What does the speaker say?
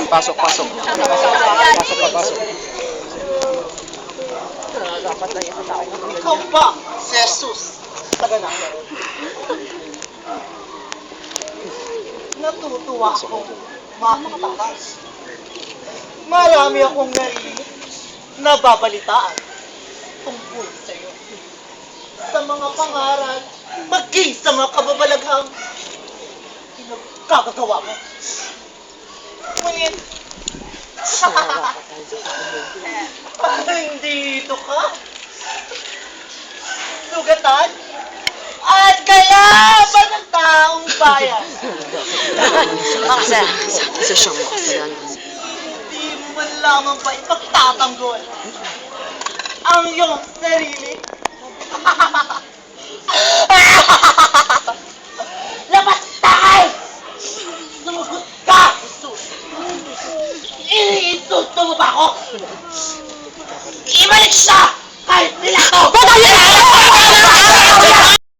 Pasok, pasok. Pasok ka, pasok. Ikaw ba, si Jesus? Taga na. Natutuwa ako, makatakas. Marami akong narinig, nababalitaan tungkol sa iyo. Sa mga pangaral, maging sa mga kababalaghang pinagkagagawa mo. Ngunit, dito ka? Sugatan? At kalaban ng taong bayan. Sesyon mo kasalanan. Hindi mo man lamang ba ipagtatanggol ang iyong sarili? Labas tayo! Sumugot ka, Jesus! Iniinsulto mo ba ako? Ibalik siya!